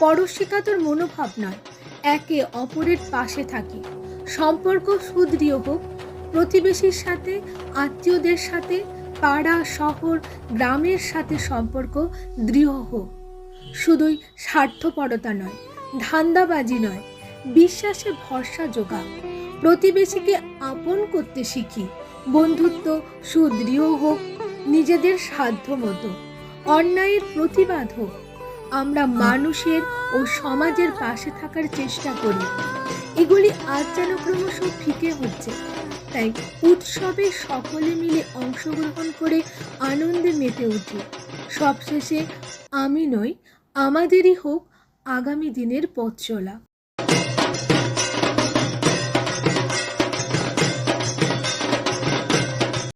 পরশিকাতর মনোভাব নয়, একে অপরের পাশে থাকি। সম্পর্ক সুদৃঢ় হোক, প্রতিবেশীর সাথে, আত্মীয়দের সাথে, পাড়া শহর গ্রামের সাথে সম্পর্ক দৃঢ় হোক। শুধুই স্বার্থপরতা নয়, ধান্দাবাজি নয়, বিশ্বাসে ভরসা যোগাও। প্রতিবেশীকে আপন করতে শিখি। বন্ধুত্ব সুদৃঢ় হোক, নিজেদের সাধ্য মতো। অন্যায়ের প্রতিবাদ হোক। আমরা মানুষের ও সমাজের পাশে থাকার চেষ্টা করি। এগুলি আজ যেন ক্রমশ ফিকে হচ্ছে। তাই উৎসবে সকলে মিলে অংশগ্রহণ করে আনন্দে মেতে উঠি। সবশেষে আমি নই, আমাদেরই হোক আগামী দিনের পথ চলা।